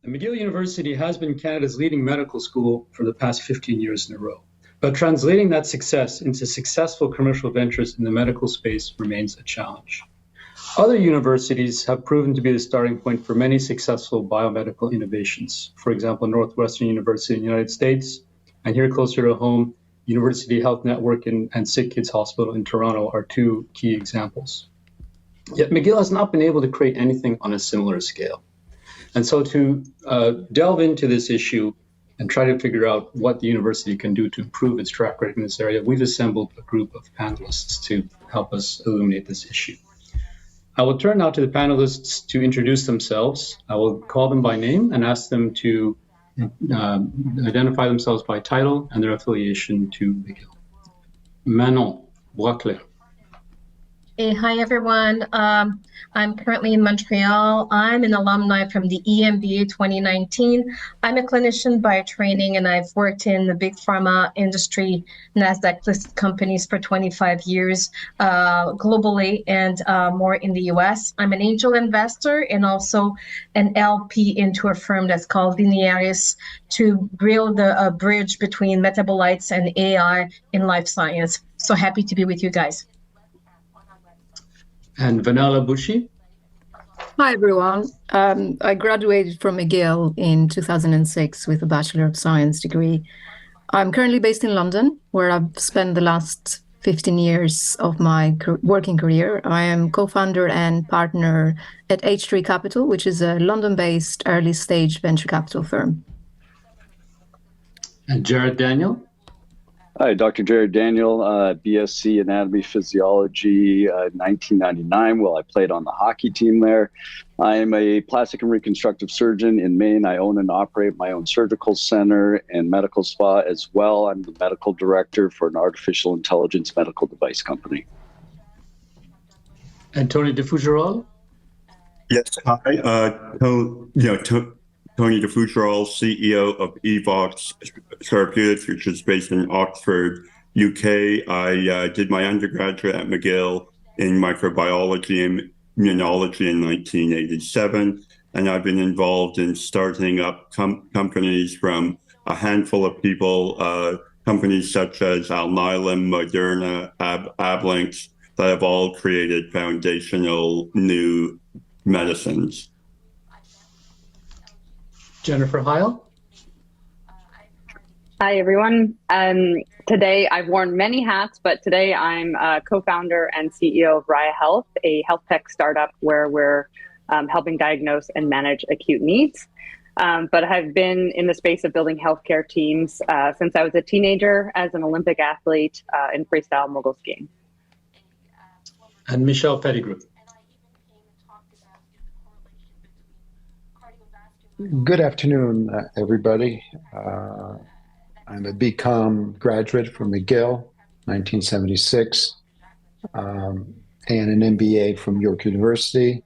McGill University has been Canada's leading medical school for the past 15 years in a row. But translating that success into successful commercial ventures in the medical space remains a challenge. Other universities have proven to be the starting point for many successful biomedical innovations. For example, Northwestern University in the United States, and here closer to home, University Health Network and Sick Kids Hospital in Toronto are two key examples. Yet McGill has not been able to create anything on a similar scale. And so to delve into this issue and try to figure out what the university can do to improve its track record in this area, we've assembled a group of panelists to help us illuminate this issue. I will turn now to the panelists to introduce themselves. I will call them by name and ask them to identify themselves by title and their affiliation to McGill. Manon Boisclair. Hey, hi, everyone. I'm currently in Montreal. I'm an alumni from the EMBA 2019. I'm a clinician by training, and I've worked in the big pharma industry, NASDAQ-listed companies for 25 years globally and more in the US. I'm an angel investor and also an LP into a firm that's called Linearis to build a bridge between metabolites and AI in life science. So happy to be with you guys. And Vanella Bushi. Hi, everyone. I graduated from McGill in 2006 with a Bachelor of Science degree. I'm currently based in London, where I've spent the last 15 years of my working career. I am co-founder and partner at H3 Capital, which is a London-based early-stage venture capital firm. And Jared Daniel. Hi, Dr. Jared Daniel, BSc Anatomy Physiology, 1999. Well, I played on the hockey team there. I am a plastic and reconstructive surgeon in Maine. I own and operate my own surgical center and medical spa as well. I'm the medical director for an artificial intelligence medical device company. And Tony DeFougerol? Yes, hi. Tony DeFougerol, CEO of Evox Therapeutics, which is based in Oxford, UK. I did my undergraduate at McGill in microbiology and immunology in 1987, and I've been involved in starting up companies from a handful of people, companies such as Alumni, Moderna, Ablinks, that have all created foundational new medicines. Jennifer Heil. Hi, everyone. Today I've worn many hats, but today I'm co-founder and CEO of Raya Health, a health tech startup where we're helping diagnose and manage acute needs. But I've been in the space of building healthcare teams since I was a teenager as an Olympic athlete in freestyle mogul skiing. And Michelle Pettigrew. Good afternoon, everybody. I'm a BCom graduate from McGill, 1976, and an MBA from York University.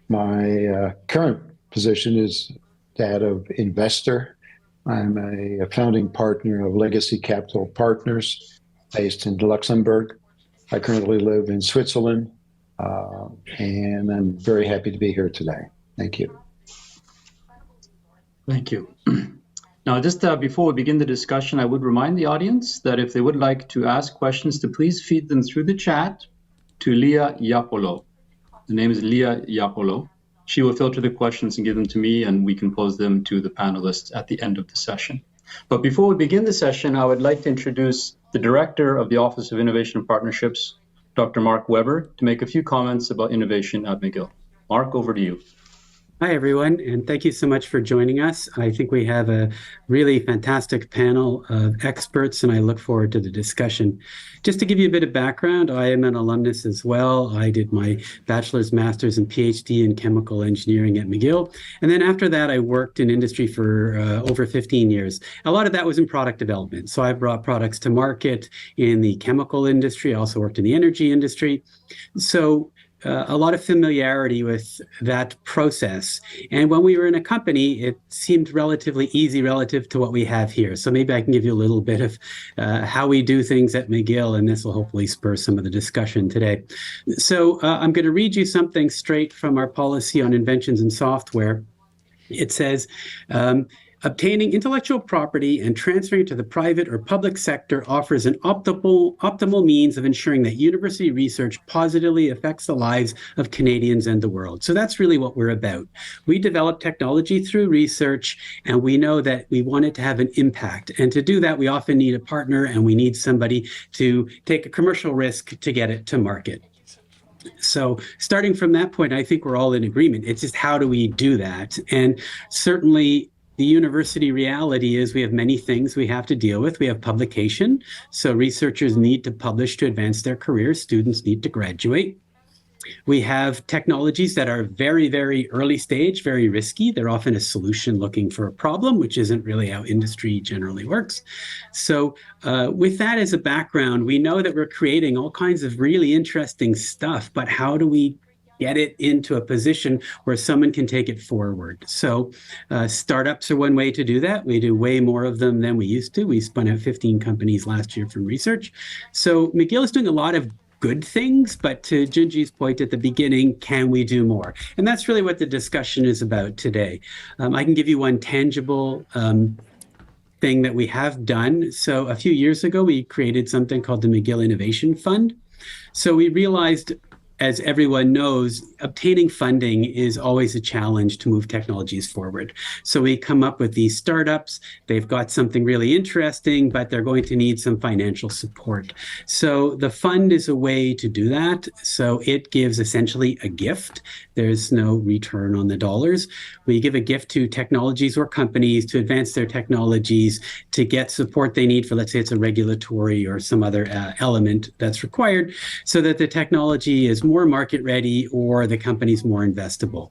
My current position is that of investor. I'm a founding partner of Legacy Capital Partners based in Luxembourg. I currently live in Switzerland, and I'm very happy to be here today. Thank you. Thank you. Now, just before we begin the discussion, I would remind the audience that if they would like to ask questions, to please feed them through the chat to Leah Iapolo. The name is Leah Iapolo. She will filter the questions and give them to me, and we can pose them to the panelists at the end of the session. But before we begin the session, I would like to introduce the Director of the Office of Innovation and Partnerships, Dr. Mark Weber, to make a few comments about innovation at McGill. Mark, over to you. Hi, everyone, and thank you so much for joining us. I think we have a really fantastic panel of experts, and I look forward to the discussion. Just to give you a bit of background, I am an alumnus as well. I did my bachelor's, master's, and PhD in chemical engineering at McGill. And then after that, I worked in industry for over 15 years. A lot of that was in product development. So I brought products to market in the chemical industry. I also worked in the energy industry. So a lot of familiarity with that process. And when we were in a company, it seemed relatively easy relative to what we have here. So maybe I can give you a little bit of how we do things at McGill, and this will hopefully spur some of the discussion today. So I'm going to read you something straight from our policy on inventions and software. It says, obtaining intellectual property and transferring it to the private or public sector offers an optimal means of ensuring that university research positively affects the lives of Canadians and the world. So that's really what we're about. We develop technology through research, and we know that we want it to have an impact. And to do that, we often need a partner, and we need somebody to take a commercial risk to get it to market. So starting from that point, I think we're all in agreement. It's just how do we do that? And certainly the university reality is we have many things we have to deal with. We have publication. So researchers need to publish to advance their careers. Students need to graduate. We have technologies that are very, very early stage, very risky. They're often a solution looking for a problem, which isn't really how industry generally works. So with that as a background, we know that we're creating all kinds of really interesting stuff, but how do we get it into a position where someone can take it forward? So startups are one way to do that. We do way more of them than we used to. We spun out 15 companies last year from research. So McGill is doing a lot of good things, but to Junji's point at the beginning, can we do more? And that's really what the discussion is about today. I can give you one tangible thing that we have done. So a few years ago, we created something called the McGill Innovation Fund. So we realized, as everyone knows, obtaining funding is always a challenge to move technologies forward. So we come up with these startups. They've got something really interesting, but they're going to need some financial support. So the fund is a way to do that. So it gives essentially a gift. There's no return on the dollars. We give a gift to technologies or companies to advance their technologies to get support they need for, let's say it's a regulatory or some other element that's required, so that the technology is more market ready or the company's more investable.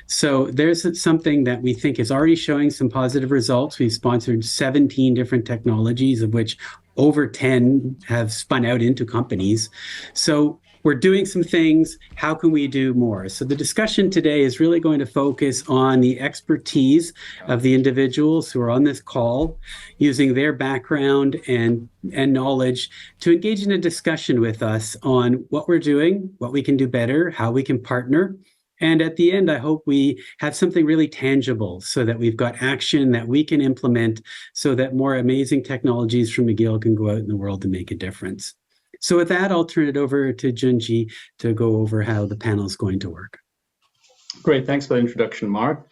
So there's something that we think is already showing some positive results. We've sponsored 17 different technologies, of which over 10 have spun out into companies. So we're doing some things. How can we do more? So the discussion today is really going to focus on the expertise of the individuals who are on this call, using their background and knowledge to engage in a discussion with us on what we're doing, what we can do better, how we can partner. And at the end, I hope we have something really tangible so that we've got action that we can implement so that more amazing technologies from McGill can go out in the world and make a difference. So with that, I'll turn it over to Junji to go over how the panel is going to work. Great, thanks for the introduction, Mark.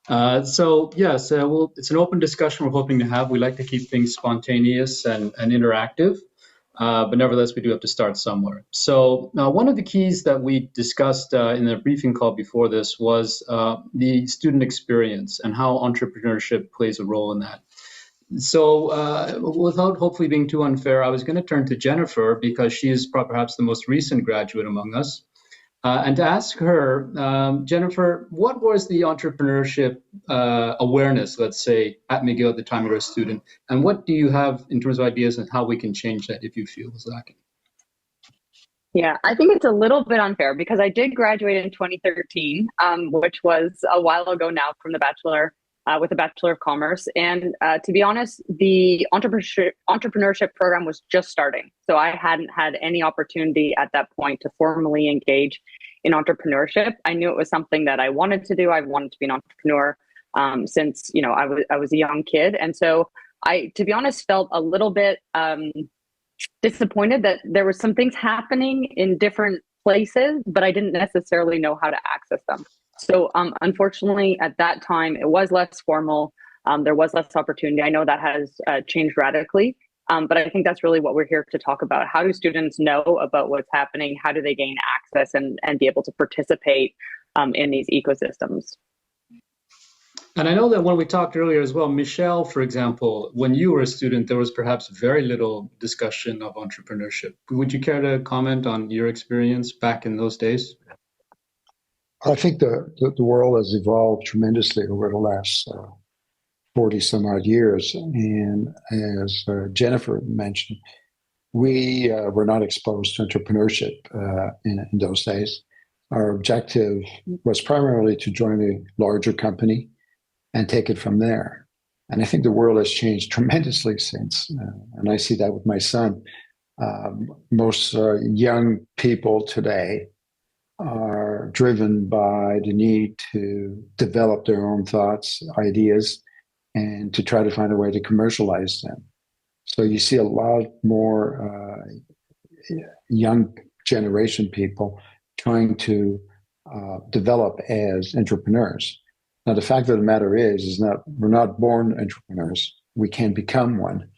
So yes, it's an open discussion we're hoping to have. We like to keep things spontaneous and interactive, but nevertheless, we do have to start somewhere. So one of the keys that we discussed in the briefing call before this was the student experience and how entrepreneurship plays a role in that. So without hopefully being too unfair, I was going to turn to Jennifer because she is perhaps the most recent graduate among us. And to ask her, Jennifer, what was the entrepreneurship awareness, let's say, at McGill at the time you were a student? And what do you have in terms of ideas on how we can change that if you feel is lacking? Yeah, I think it's a little bit unfair because I did graduate in 2013, which was a while ago now from the Bachelor, with a Bachelor of Commerce. And to be honest, the entrepreneurship program was just starting. So I hadn't had any opportunity at that point to formally engage in entrepreneurship. I knew it was something that I wanted to do. I wanted to be an entrepreneur since, I was a young kid. And so I, to be honest, felt a little bit disappointed that there were some things happening in different places, but I didn't necessarily know how to access them. So unfortunately, at that time, it was less formal. There was less opportunity. I know that has changed radically, but I think that's really what we're here to talk about. How do students know about what's happening? How do they gain access and be able to participate in these ecosystems? And I know that when we talked earlier as well, Michelle, for example, when you were a student, there was perhaps very little discussion of entrepreneurship. Would you care to comment on your experience back in those days? I think the world has evolved tremendously over the last 40 some odd years. And as Jennifer mentioned, we were not exposed to entrepreneurship in those days. Our objective was primarily to join a larger company and take it from there. And I think the world has changed tremendously since. And I see that with my son. Most young people today are driven by the need to develop their own thoughts, ideas, and to try to find a way to commercialize them. So you see a lot more young generation people trying to develop as entrepreneurs. Now, the fact of the matter is that we're not born entrepreneurs. We can become one,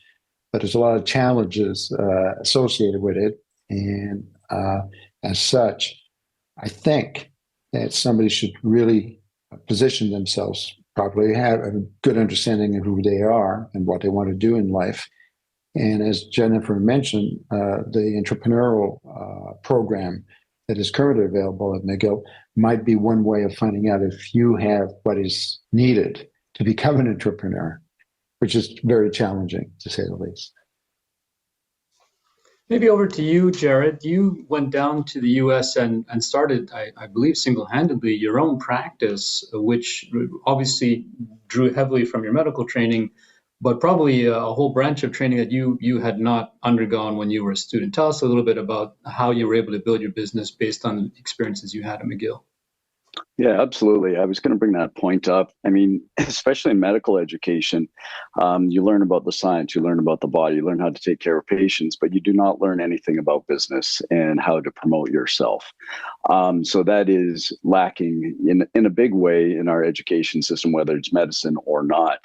but there's a lot of challenges associated with it. And as such, I think that somebody should really position themselves properly, have a good understanding of who they are and what they want to do in life. And as Jennifer mentioned, the entrepreneurial program that is currently available at McGill might be one way of finding out if you have what is needed to become an entrepreneur, which is very challenging, to say the least. Maybe over to you, Jared. You went down to the US and started, I believe, single-handedly your own practice, which obviously drew heavily from your medical training, but probably a whole branch of training that you had not undergone when you were a student. Tell us a little bit about how you were able to build your business based on the experiences you had at McGill. Yeah, absolutely. I was going to bring that point up. I mean, especially in medical education, you learn about the science, you learn about the body, you learn how to take care of patients, but you do not learn anything about business and how to promote yourself. So that is lacking in a big way in our education system, whether it's medicine or not.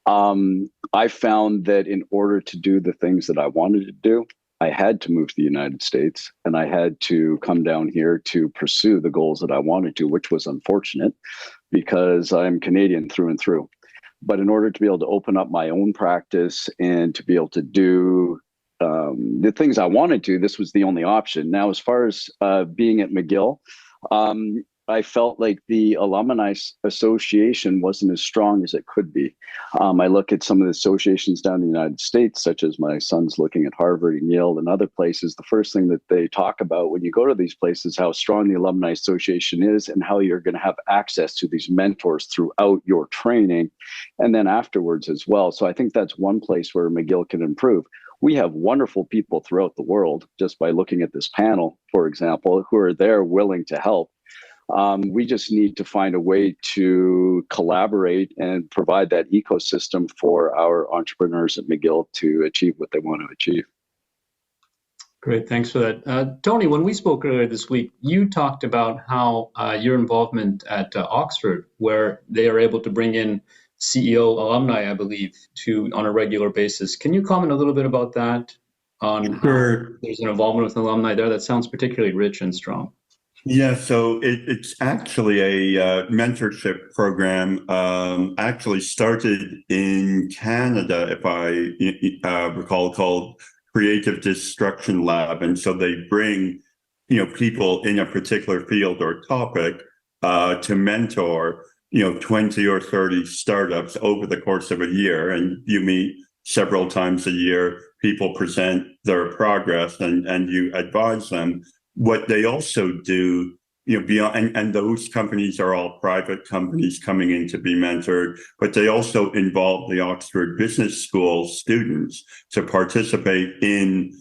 I found that in order to do the things that I wanted to do, I had to move to the United States and I had to come down here to pursue the goals that I wanted to, which was unfortunate because I'm Canadian through and through. But in order to be able to open up my own practice and to be able to do the things I wanted to, this was the only option. Now, as far as being at McGill, I felt like the Alumni Association wasn't as strong as it could be. I look at some of the associations down in the United States, such as my son's looking at Harvard and Yale and other places. The first thing that they talk about when you go to these places, how strong the Alumni Association is and how you're going to have access to these mentors throughout your training and then afterwards as well. So I think that's one place where McGill can improve. We have wonderful people throughout the world, just by looking at this panel, for example, who are there willing to help. We just need to find a way to collaborate and provide that ecosystem for our entrepreneurs at McGill to achieve what they want to achieve. Great, thanks for that. Tony, when we spoke earlier this week, you talked about how your involvement at Oxford, where they are able to bring in CEO alumni, I believe, on a regular basis. Can you comment a little bit about that, on how there's an involvement with alumni there? That sounds particularly rich and strong. Yeah, so it's actually a mentorship program, actually started in Canada, if I recall, called Creative Destruction Lab. And so they bring, people in a particular field or topic to mentor, 20 or 30 startups over the course of a year. And you meet several times a year, people present their progress and you advise them. What they also do, beyond, and those companies are all private companies coming in to be mentored, but they also involve the Oxford Business School students to participate in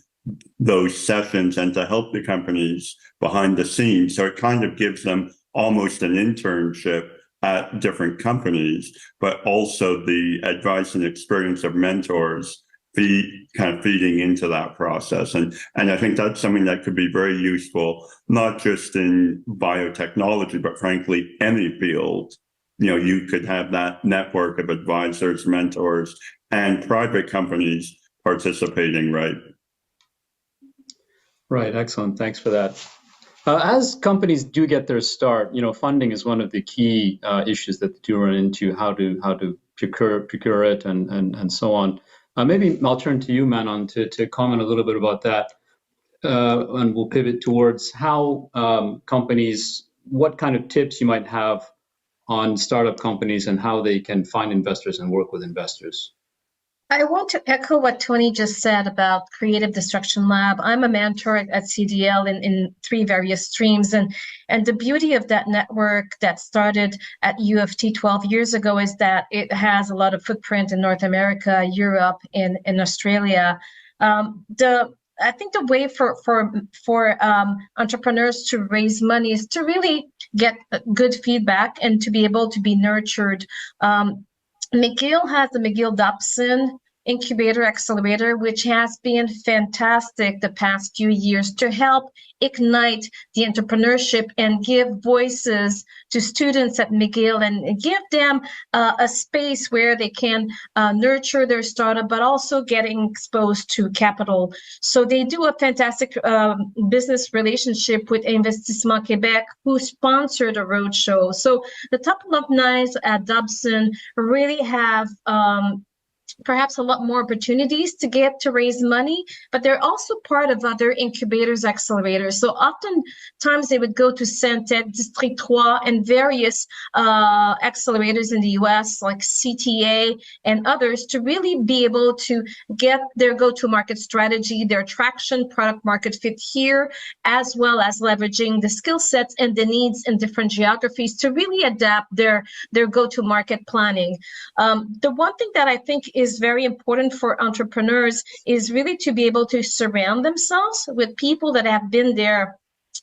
those sessions and to help the companies behind the scenes. So it kind of gives them almost an internship at different companies, but also the advice and experience of mentors feeding into that process. And I think that's something that could be very useful, not just in biotechnology, but frankly, any field. You could have that network of advisors, mentors, and private companies participating, right? Right, excellent. Thanks for that. As companies do get their start, funding is one of the key issues that they do run into, how to procure it and so on. Maybe I'll turn to you, Manon, to comment a little bit about that, and we'll pivot towards how companies, what kind of tips you might have on startup companies and how they can find investors and work with investors. I want to echo what Tony just said about Creative Destruction Lab. I'm a mentor at CDL in 3 various streams. And the beauty of that network that started at U of T 12 years ago is that it has a lot of footprint in North America, Europe, and Australia. The I think the way for entrepreneurs to raise money is to really get good feedback and to be able to be nurtured. McGill has the McGill Dobson Incubator Accelerator, which has been fantastic the past few years to help ignite the entrepreneurship and give voices to students at McGill and give them a space where they can nurture their startup, but also getting exposed to capital. So they do a fantastic business relationship with Investissement Québec, who sponsored a roadshow. So the top alumni at Dobson really have perhaps a lot more opportunities to get to raise money, but they're also part of other incubators, accelerators. So oftentimes they would go to Syntec, District 3, and various accelerators in the US like CTA and others to really be able to get their go-to-market strategy, their traction, product market fit here, as well as leveraging the skill sets and the needs in different geographies to really adapt their go-to-market planning. The one thing that I think is very important for entrepreneurs is really to be able to surround themselves with people that have been there.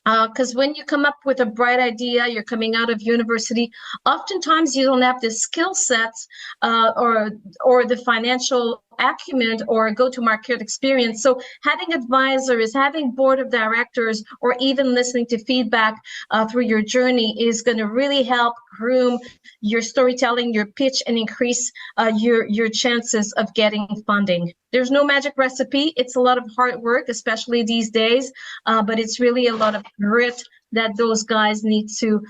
Because when you come up with a bright idea, you're coming out of university, oftentimes you don't have the skill sets or the financial acumen or go-to-market experience. So having advisors, having board of directors, or even listening to feedback through your journey is going to really help groom your storytelling, your pitch, and increase your chances of getting funding. There's no magic recipe. It's a lot of hard work, especially these days, but it's really a lot of grit that those guys need to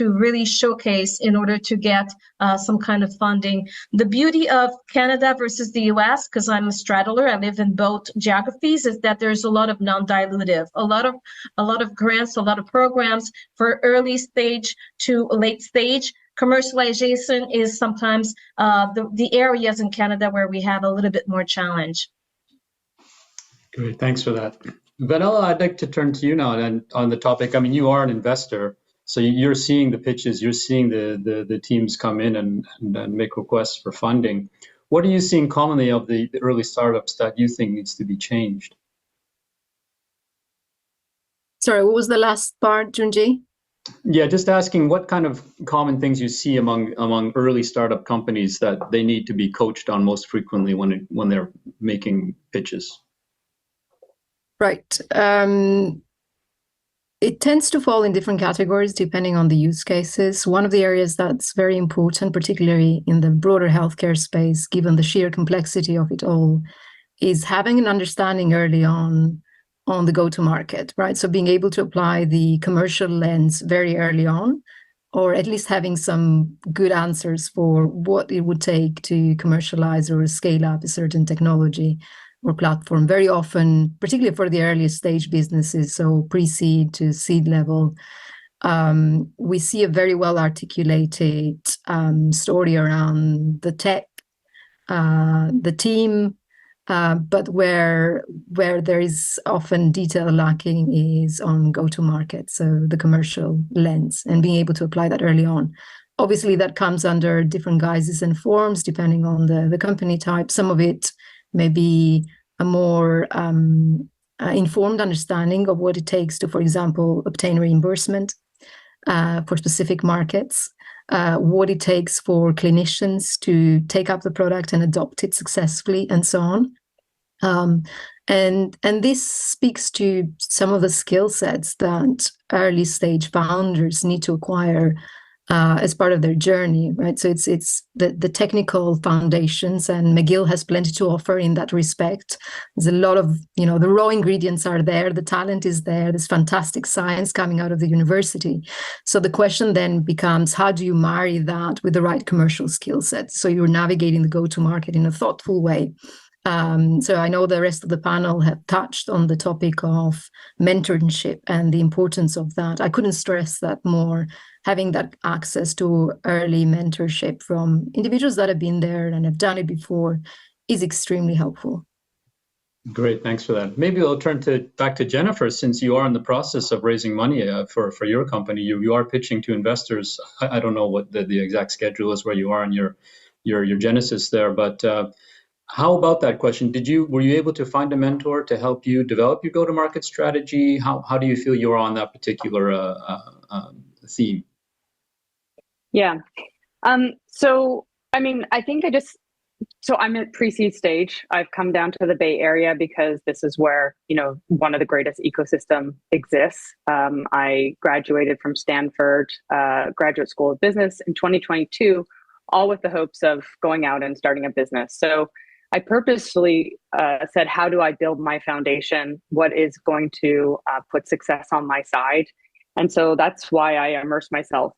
really showcase in order to get some kind of funding. The beauty of Canada versus the US, because I'm a straddler, I live in both geographies, is that there's a lot of non-dilutive, a lot of grants, a lot of programs for early stage to late stage. Commercialization is sometimes the areas in Canada where we have a little bit more challenge. Great, thanks for that. Vanilla, I'd like to turn to you now and on the topic. I mean, you are an investor, so you're seeing the pitches, you're seeing the teams come in and make requests for funding. What are you seeing commonly of the early startups that you think needs to be changed? Sorry, what was the last part, Junji? Yeah, just asking what kind of common things you see among early startup companies that they need to be coached on most frequently when they're making pitches. Right. It tends to fall in different categories depending on the use cases. One of the areas that's very important, particularly in the broader healthcare space, given the sheer complexity of it all, is having an understanding early on the go-to-market, right? So being able to apply the commercial lens very early on, or at least having some good answers for what it would take to commercialize or scale up a certain technology or platform. Very often, particularly for the earliest stage businesses, so pre-seed to seed level, we see a very well articulated story around the tech, the team, but where there is often detail lacking is on go-to-market, so the commercial lens, and being able to apply that early on. Obviously, that comes under different guises and forms depending on the company type. Some of it may be a more informed understanding of what it takes to, for example, obtain reimbursement for specific markets, what it takes for clinicians to take up the product and adopt it successfully, and so on. And this speaks to some of the skill sets that early stage founders need to acquire as part of their journey, right? So it's the technical foundations, and McGill has plenty to offer in that respect. There's a lot of, the raw ingredients are there, the talent is there, there's fantastic science coming out of the university. So the question then becomes, how do you marry that with the right commercial skill sets? So you're navigating the go-to-market in a thoughtful way. So I know the rest of the panel have touched on the topic of mentorship and the importance of that. I couldn't stress that more. Having that access to early mentorship from individuals that have been there and have done it before is extremely helpful. Great, thanks for that. Maybe I'll turn back to Jennifer, since you are in the process of raising money for your company. You are pitching to investors. I don't know what the exact schedule is where you are in your genesis there, but how about that question? Were you able to find a mentor to help you develop your go-to-market strategy? How do you feel you're on that particular theme? Yeah. So, I mean, I think so I'm at pre-seed stage. I've come down to the Bay Area because this is where, one of the greatest ecosystem exists. I graduated from Stanford Graduate School of Business in 2022, all with the hopes of going out and starting a business. So I purposely said, how do I build my foundation? What is going to put success on my side? And so that's why I immerse myself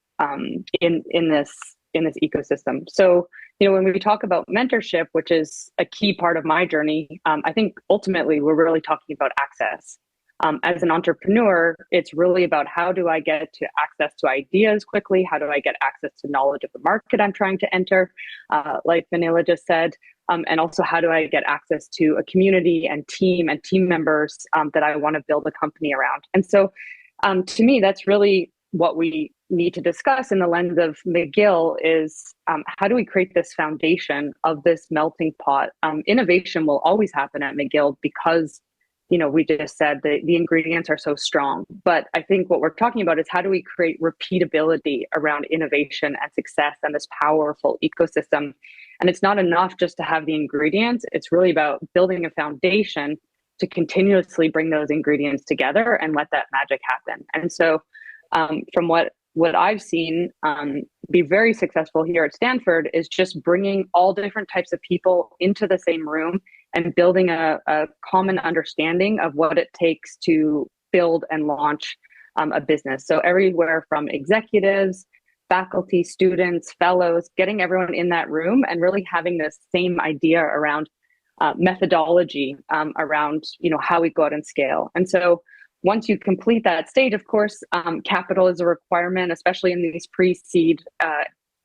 in this ecosystem. So, when we talk about mentorship, which is a key part of my journey, I think ultimately we're really talking about access. As an entrepreneur, it's really about how do I get to access to ideas quickly? How do I get access to knowledge of the market I'm trying to enter? Like Vanilla just said, and also how do I get access to a community and team members that I want to build a company around? And so to me, that's really what we need to discuss in the lens of McGill is how do we create this foundation of this melting pot? Innovation will always happen at McGill because, we just said the ingredients are so strong. But I think what we're talking about is how do we create repeatability around innovation and success and this powerful ecosystem? And it's not enough just to have the ingredients. It's really about building a foundation to continuously bring those ingredients together and let that magic happen. And so from what I've seen be very successful here at Stanford is just bringing all different types of people into the same room and building a common understanding of what it takes to build and launch a business. So everywhere from executives, faculty, students, fellows, getting everyone in that room and really having the same idea around methodology around, how we go out and scale. And so once you complete that stage, of course, capital is a requirement, especially in these pre-seed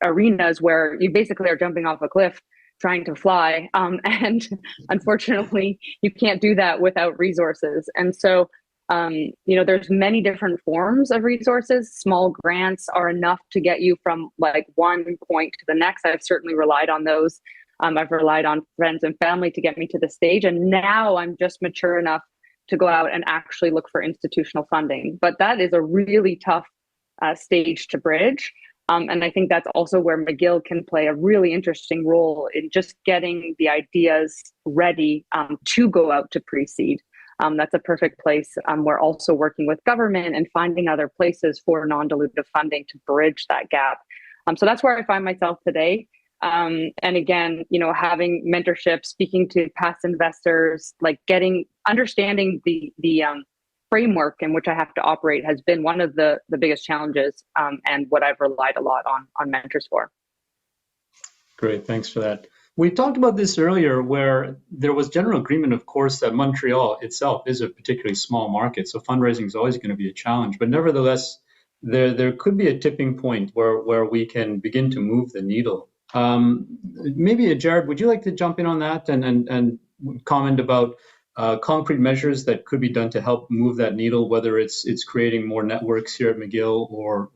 arenas where you basically are jumping off a cliff trying to fly. And unfortunately, you can't do that without resources. And so, there's many different forms of resources. Small grants are enough to get you from like one point to the next. I've certainly relied on those. I've relied on friends and family to get me to the stage. And now I'm just mature enough to go out and actually look for institutional funding. But that is a really tough stage to bridge. And I think that's also where McGill can play a really interesting role in just getting the ideas ready to go out to pre-seed. That's a perfect place. We're also working with government and finding other places for non-dilutive funding to bridge that gap. So that's where I find myself today. And again, having mentorship, speaking to past investors, like understanding the framework in which I have to operate has been one of the biggest challenges and what I've relied a lot on mentors for. Great, thanks for that. We talked about this earlier where there was general agreement, of course, that Montreal itself is a particularly small market, so fundraising is always going to be a challenge. But nevertheless, there could be a tipping point where we can begin to move the needle. Maybe, Jared, would you like to jump in on that and comment about concrete measures that could be done to help move that needle, whether it's creating more networks here at McGill or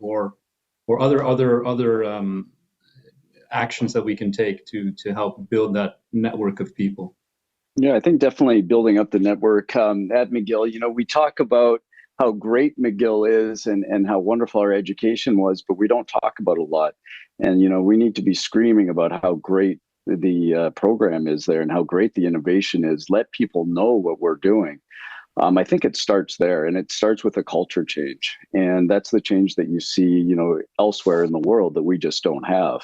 other actions that we can take to help build that network of people? Yeah, I think definitely building up the network at McGill. We talk about how great McGill is and how wonderful our education was, but we don't talk about it a lot. And, we need to be screaming about how great the program is there and how great the innovation is. Let people know what we're doing. I think it starts there, and it starts with a culture change. And that's the change that you see, elsewhere in the world that we just don't have.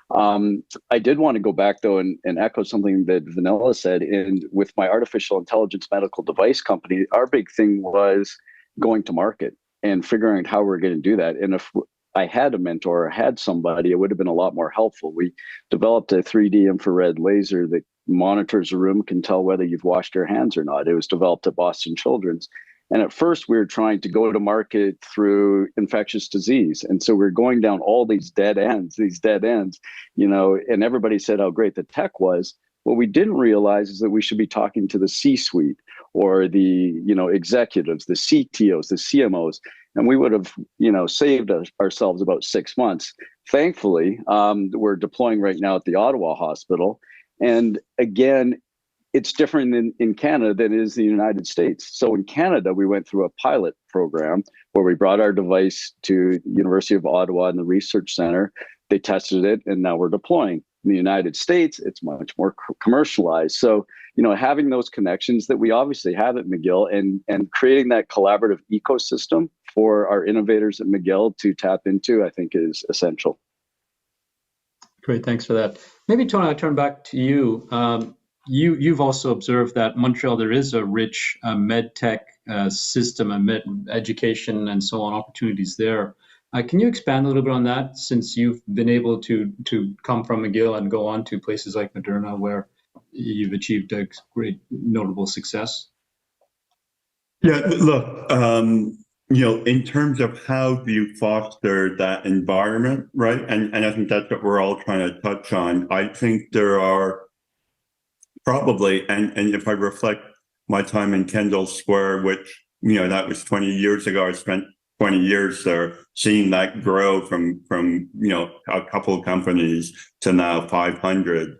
I did want to go back, though, and echo something that Vanilla said. And with my artificial intelligence medical device company, our big thing was going to market and figuring out how we're going to do that. And if I had a mentor or had somebody, it would have been a lot more helpful. We developed a 3D infrared laser that monitors a room, can tell whether you've washed your hands or not. It was developed at Boston Children's. And at first, we were trying to go to market through infectious disease. And so we're going down all these dead ends, and everybody said how great the tech was. What we didn't realize is that we should be talking to the C-suite or the, executives, the CTOs, the CMOs, and we would have, saved ourselves about 6 months. Thankfully, we're deploying right now at the Ottawa Hospital. And again, it's different in Canada than it is in the United States. So in Canada, we went through a pilot program where we brought our device to University of Ottawa and the Research Center. They tested it, and now we're deploying. In the United States, it's much more commercialized. So, having those connections that we obviously have at McGill and creating that collaborative ecosystem for our innovators at McGill to tap into, I think is essential. Great, thanks for that. Maybe, Tony, I'll turn back to you. You've also observed that Montreal, there is a rich med tech system and med education and so on, opportunities there. Can you expand a little bit on that, since you've been able to come from McGill and go on to places like Moderna, where you've achieved a great, notable success? Yeah, look, in terms of how do you foster that environment, right? And I think that's what we're all trying to touch on. I think there are probably, and if I reflect my time in Kendall Square, which, that was 20 years ago, I spent 20 years there, seeing that grow from a couple of companies to now 500,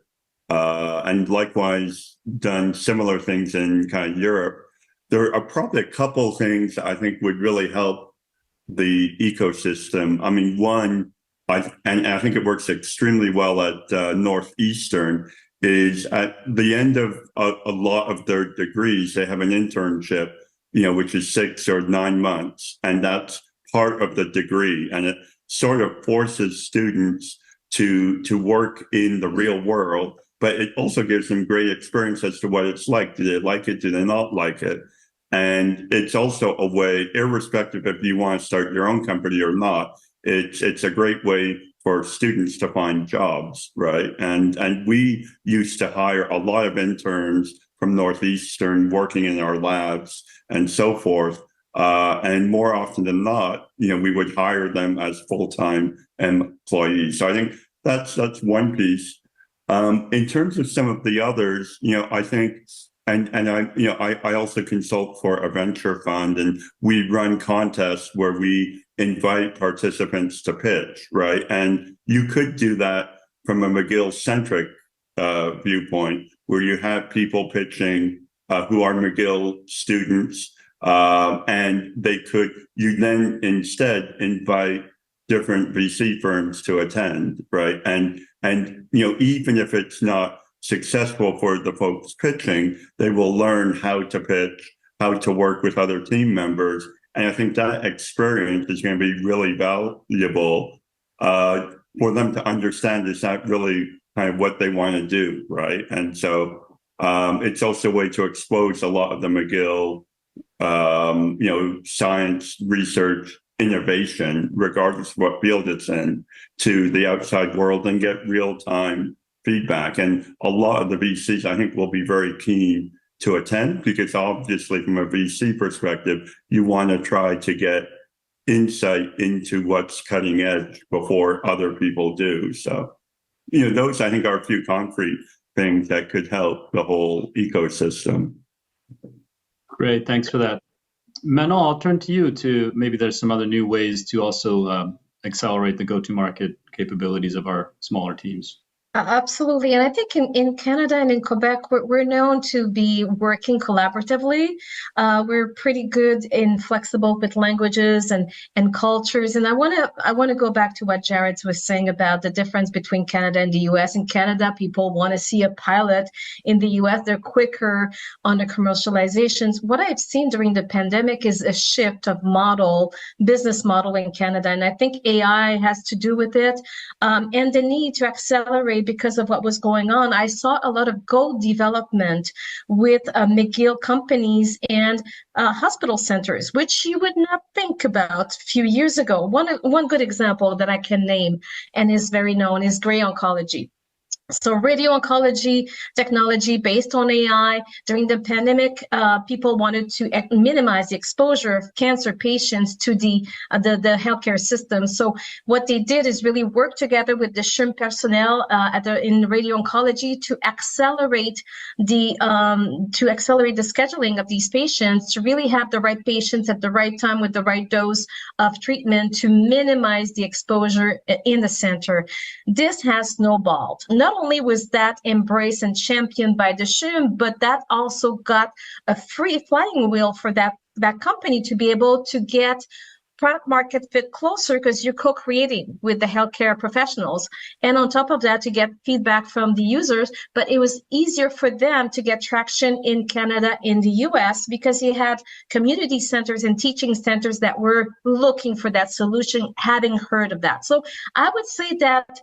and likewise done similar things in kind of Europe. There are probably a couple of things I think would really help the ecosystem. I mean, one, I think it works extremely well at Northeastern, is at the end of a lot of their degrees, they have an internship, which is 6 or 9 months. And that's part of the degree. And it sort of forces students to work in the real world, but it also gives them great experience as to what it's like. Do they like it? Do they not like it? And it's also a way, irrespective if you want to start your own company or not, it's a great way for students to find jobs, right? And we used to hire a lot of interns from Northeastern working in our labs and so forth. And more often than not, we would hire them as full-time employees. So I think that's one piece. In terms of some of the others, I think, and I also consult for a venture fund, and we run contests where we invite participants to pitch, right? And you could do that from a McGill-centric viewpoint, where you have people pitching who are McGill students, and you then instead invite different VC firms to attend, right? And even if it's not successful for the folks pitching, they will learn how to pitch, how to work with other team members. And I think that experience is going to be really valuable for them to understand, is that really kind of what they want to do, right? And so it's also a way to expose a lot of the McGill, science, research, innovation, regardless of what field it's in, to the outside world and get real-time feedback. And a lot of the VCs, I think, will be very keen to attend, because obviously from a VC perspective, you want to try to get insight into what's cutting edge before other people do. So, those I think are a few concrete things that could help the whole ecosystem. Great, thanks for that. Manon, I'll turn to you to maybe there's some other new ways to also accelerate the go-to-market capabilities of our smaller teams. Absolutely. And I think in Canada and in Quebec, we're known to be working collaboratively. We're pretty good in flexible with languages and cultures. And I want to go back to what Jared was saying about the difference between Canada and the US. In Canada, people want to see a pilot. In the US, they're quicker on the commercializations. What I've seen during the pandemic is a shift of business model in Canada. And I think AI has to do with it, and the need to accelerate because of what was going on. I saw a lot of co-development with McGill companies and hospital centers, which you would not think about a few years ago. One good example that I can name and is very known is Gray Oncology. So radio oncology technology based on AI. During the pandemic, people wanted to minimize the exposure of cancer patients to the healthcare system. So what they did is really work together with the SHRM personnel in radio oncology to accelerate the scheduling of these patients, to really have the right patients at the right time with the right dose of treatment to minimize the exposure in the center. This has snowballed. not only was that embraced and championed by the CHUM, but that also got a free flying wheel for that company to be able to get product market fit closer, because you're co-creating with the healthcare professionals. And on top of that, to get feedback from the users, but it was easier for them to get traction in Canada, in the US, because you had community centers and teaching centers that were looking for that solution, having heard of that. So I would say that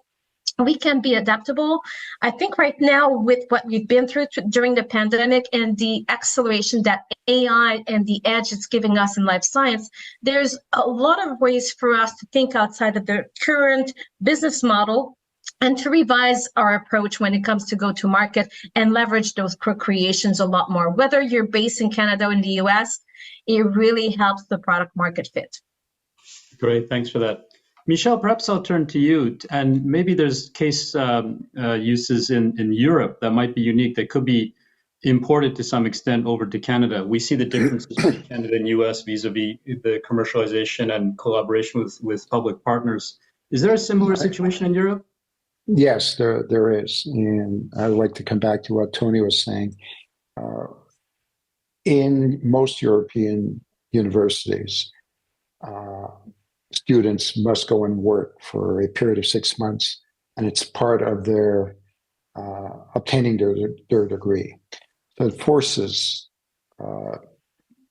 we can be adaptable. I think right now, with what we've been through during the pandemic and the acceleration that AI and the edge it's giving us in life science, there's a lot of ways for us to think outside of the current business model and to revise our approach when it comes to go to market and leverage those co-creations a lot more. Whether you're based in Canada or in the US, it really helps the product market fit. Great, thanks for that. Michelle, perhaps I'll turn to you, and maybe there's case uses in Europe that might be unique, that could be imported to some extent over to Canada. We see the differences between Canada and US vis-a-vis the commercialization and collaboration with public partners. Is there a similar situation in Europe? Yes, there is. And I would like to come back to what Tony was saying. In most European universities, students must go and work for a period of 6 months, and it's part of their obtaining their degree. So it forces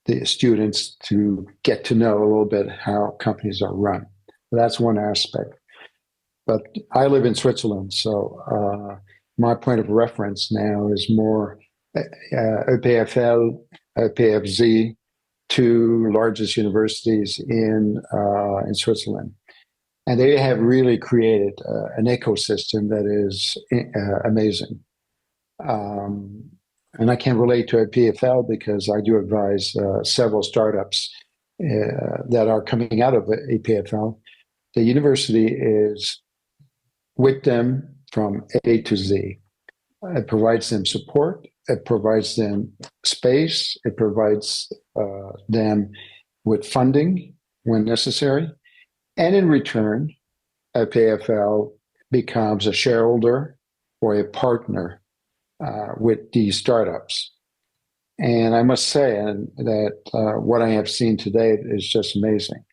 the students to get to know a little bit how companies are run. So that's one aspect. But I live in Switzerland, so my point of reference now is more EPFL, EPFZ, two largest universities in Switzerland. And they have really created an ecosystem that is amazing. And I can relate to a PFL because I do advise several startups that are coming out of a PFL. The university is with them from A to Z. It provides them support. It provides them space. It provides them with funding when necessary. And in return, a PFL becomes a shareholder or a partner with these startups. And I must say that what I have seen to date is just amazing.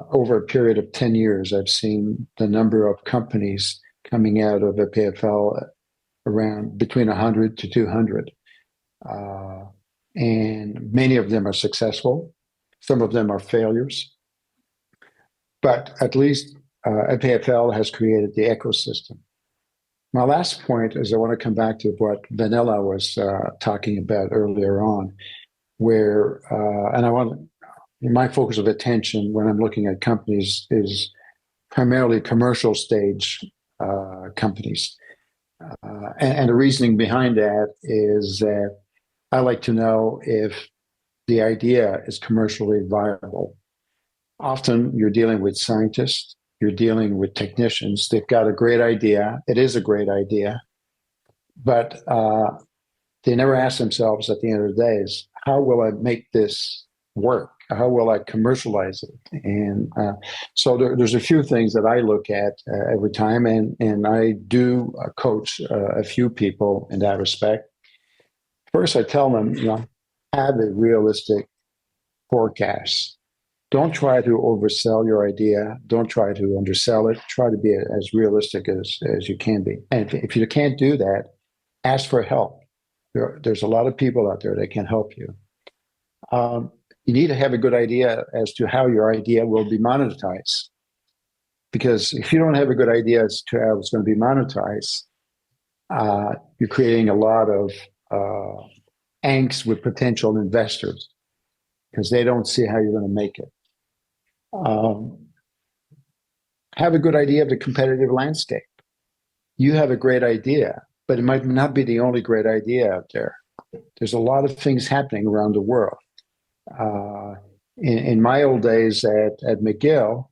Over a period of 10 years, I've seen the number of companies coming out of a PFL around between 100 to 200. And many of them are successful. Some of them are failures. But at least EPFL has created the ecosystem. My last point is I want to come back to what Vanilla was talking about earlier on, where, and I want my focus of attention when I'm looking at companies is primarily commercial stage companies. And the reasoning behind that is that I like to know if the idea is commercially viable. Often you're dealing with scientists, you're dealing with technicians. They've got a great idea. It is a great idea. But they never ask themselves at the end of the day is, how will I make this work? How will I commercialize it? And so there's a few things that I look at every time, and I do coach a few people in that respect. First, I tell them, have a realistic forecast. Don't try to oversell your idea. Don't try to undersell it. Try to be as realistic as you can be. And if you can't do that, ask for help. There's a lot of people out there that can help you. You need to have a good idea as to how your idea will be monetized. Because if you don't have a good idea as to how it's going to be monetized, you're creating a lot of angst with potential investors because they don't see how you're going to make it. Have a good idea of the competitive landscape. You have a great idea, but it might not be the only great idea out there. There's a lot of things happening around the world. In my old days at McGill,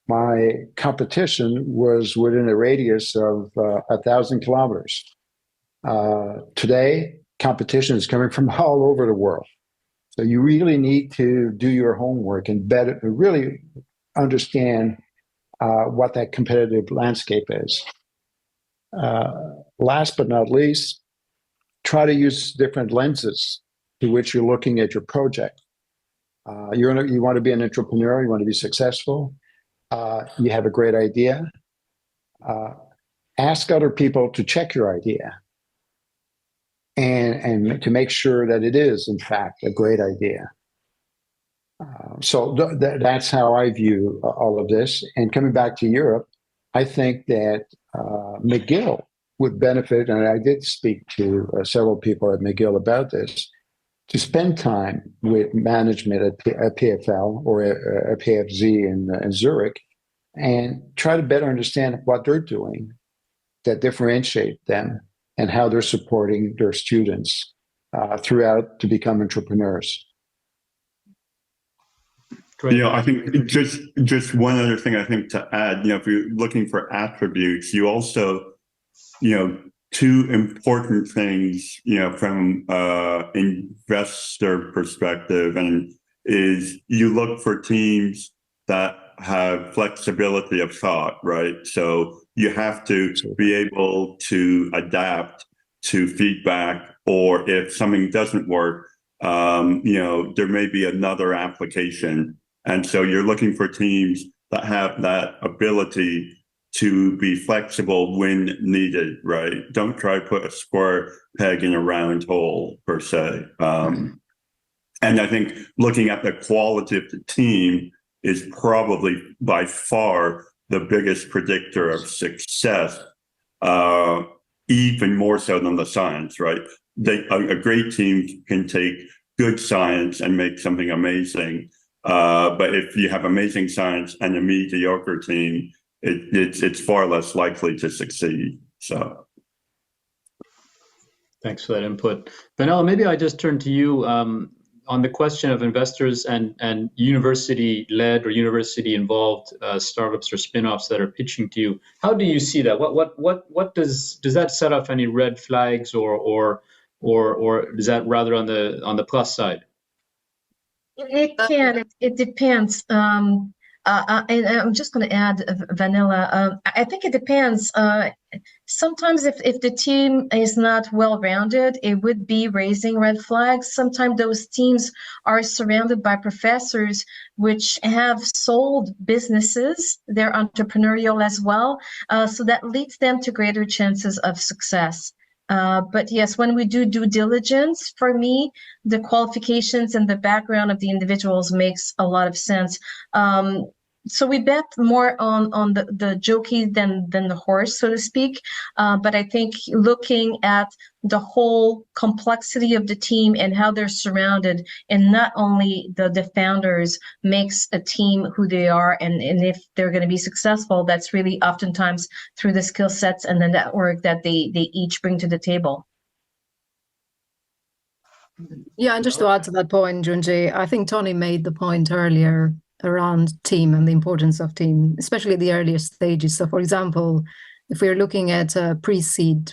my competition was within a radius of 1,000 kilometers. Today, competition is coming from all over the world. So you really need to do your homework and really understand what that competitive landscape is. last but not least, try to use different lenses to which you're looking at your project. You want to be an entrepreneur, you want to be successful, you have a great idea. Ask other people to check your idea and to make sure that it is, in fact, a great idea. So that's how I view all of this. And coming back to Europe, I think that McGill would benefit, and I did speak to several people at McGill about this, to spend time with management at PFL or at PFZ in Zurich and try to better understand what they're doing that differentiate them and how they're supporting their students throughout to become entrepreneurs. Great. I think just one other thing I think to add, if you're looking for attributes, you also, two important things, from investor perspective, and is you look for teams that have flexibility of thought, right? So you have to be able to adapt to feedback, or if something doesn't work, there may be another application. And so you're looking for teams that have that ability to be flexible when needed, right? Don't try to put a square peg in a round hole, per se. And I think looking at the quality of the team is probably by far the biggest predictor of success, even more so than the science, right? A great team can take good science and make something amazing. But if you have amazing science and a mediocre team, it's far less likely to succeed. So, thanks for that input, Vanilla. Maybe I just turn to you on the question of investors and university-led or university-involved startups or spin-offs that are pitching to you. How do you see that? What does that set off any red flags, or is that rather on the plus side? It can. It depends. And I'm just going to add, Vanilla. I think it depends. Sometimes if the team is not well-rounded, it would be raising red flags. Sometimes those teams are surrounded by professors which have sold businesses. They're entrepreneurial as well. So that leads them to greater chances of success. But yes, when we do due diligence, for me, the qualifications and the background of the individuals makes a lot of sense. So we bet more on the jockey than the horse, so to speak. But I think looking at the whole complexity of the team and how they're surrounded, and not only the founders, makes a team who they are, and if they're going to be successful, that's really oftentimes through the skill sets and the network that they each bring to the table. Yeah, and just to add to that point, Junji, I think Tony made the point earlier around team and the importance of team, especially the earlier stages. So, for example, if we're looking at a pre-seed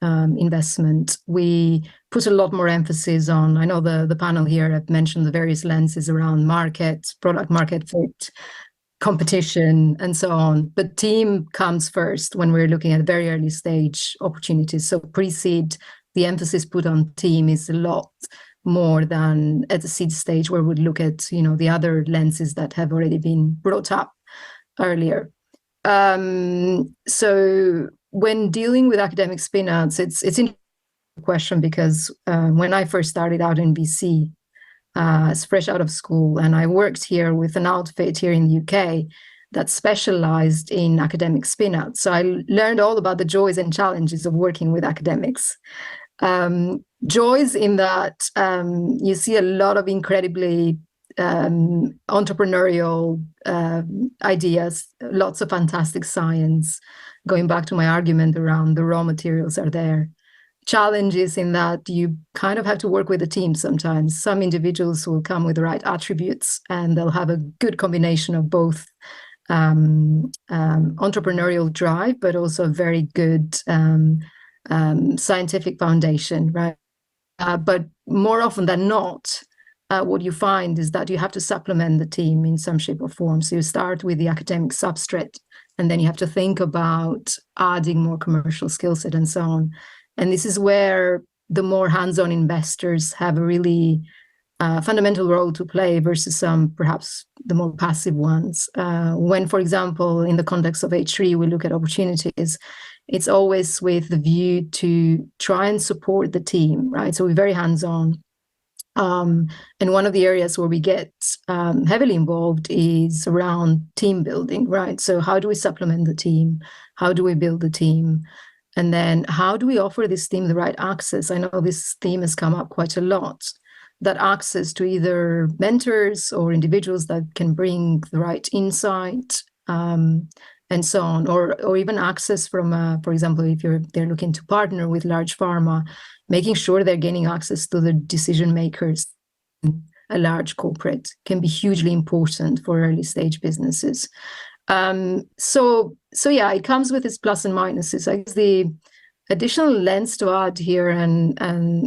investment, we put a lot more emphasis on, I know the panel here have mentioned the various lenses around market, product market fit, competition, and so on. But team comes first when we're looking at very early stage opportunities. So pre-seed, the emphasis put on team is a lot more than at the seed stage, where we'd look at the other lenses that have already been brought up earlier. So when dealing with academic spin-outs, it's an interesting question, because when I first started out in BC, as fresh out of school, and I worked here with an outfit here in the UK that specialized in academic spin-outs. So I learned all about the joys and challenges of working with academics. Joys in that you see a lot of incredibly entrepreneurial ideas, lots of fantastic science. Going back to my argument around the raw materials are there. Challenges in that you kind of have to work with a team sometimes. Some individuals will come with the right attributes, and they'll have a good combination of both entrepreneurial drive, but also very good scientific foundation, right? But more often than not, what you find is that you have to supplement the team in some shape or form. So you start with the academic substrate And then you have to think about adding more commercial skill set and so on. And this is where the more hands-on investors have a really fundamental role to play versus some perhaps the more passive ones. When, for example, in the context of H3, we look at opportunities, it's always with the view to try and support the team, right? So we're very hands-on. And one of the areas where we get heavily involved is around team building, right? So how do we supplement the team? How do we build the team? And then how do we offer this team the right access? I know this theme has come up quite a lot, that access to either mentors or individuals that can bring the right insight and so on, or even access from, for example, if they're looking to partner with large pharma, making sure they're gaining access to the decision makers. A large corporate can be hugely important for early stage businesses. So yeah, it comes with its plus and minuses. I guess the additional lens to add here, and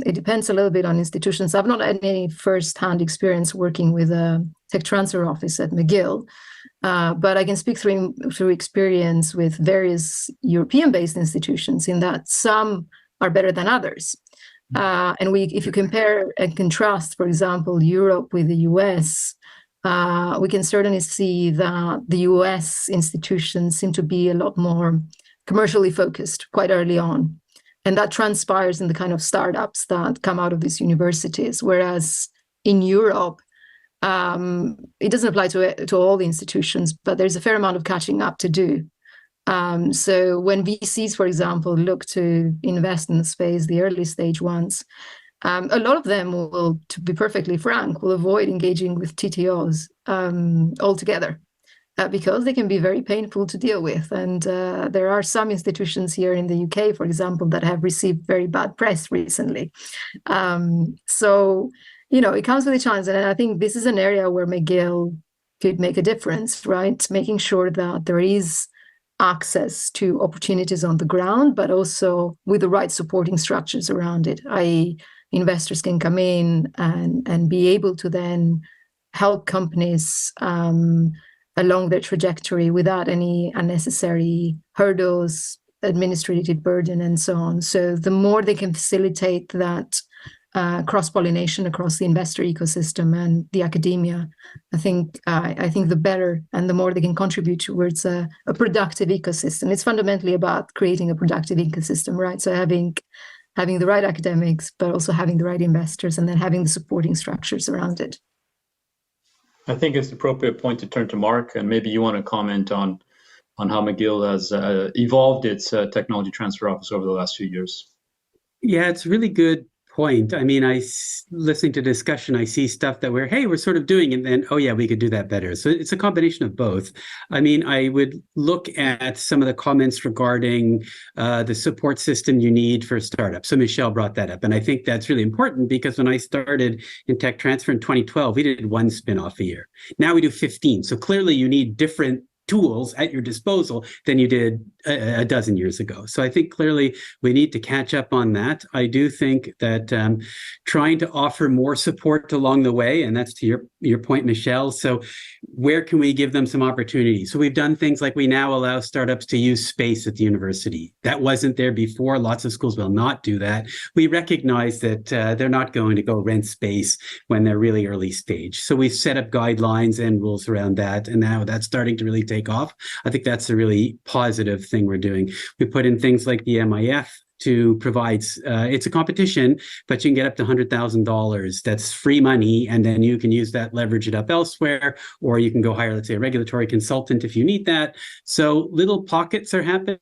it depends a little bit on institutions. I've not had any first-hand experience working with a tech transfer office at McGill, but I can speak through experience with various European-based institutions in that some are better than others. And if you compare and contrast, for example, Europe with the US, we can certainly see that the US institutions seem to be a lot more commercially focused quite early on. And that transpires in the kind of startups that come out of these universities. Whereas in Europe, it doesn't apply to all the institutions, but there's a fair amount of catching up to do. So when VCs, for example, look to invest in the space, the early stage ones, a lot of them will, to be perfectly frank, will avoid engaging with TTOs altogether. Because they can be very painful to deal with. And there are some institutions here in the UK, for example, that have received very bad press recently. So, it comes with a challenge. And I think this is an area where McGill could make a difference, right? Making sure that there is access to opportunities on the ground, but also with the right supporting structures around it, i.e. investors can come in and be able to then help companies along their trajectory without any unnecessary hurdles, administrative burden, and so on. So the more they can facilitate that cross-pollination across the investor ecosystem and the academia, I think the better, and the more they can contribute towards a productive ecosystem. It's fundamentally about creating a productive ecosystem, right? So having the right academics, but also having the right investors, and then having the supporting structures around it. I think it's the appropriate point to turn to Mark, and maybe you want to comment on how McGill has evolved its technology transfer office over the last few years. Yeah, it's a really good point. I mean, listening to discussion, I see stuff that we're sort of doing, and then, oh yeah, we could do that better. So it's a combination of both. I mean, I would look at some of the comments regarding the support system you need for startups. So Michelle brought that up, and I think that's really important because when I started in tech transfer in 2012, we did one spin-off a year. Now we do 15. So clearly you need different tools at your disposal than you did a dozen years ago. So I think clearly we need to catch up on that. I do think that trying to offer more support along the way, and that's to your point, Michelle. So where can we give them some opportunities? So we've done things like we now allow startups to use space at the university. That wasn't there before. Lots of schools will not do that. We recognize that they're not going to go rent space when they're really early stage. So we've set up guidelines and rules around that. And now that's starting to really take off. I think that's a really positive thing we're doing. We put in things like the MIF to provide, it's a competition, but you can get up to $100,000. That's free money. And then you can use that, leverage it up elsewhere, or you can go hire, let's say, a regulatory consultant if you need that. So little pockets are happening.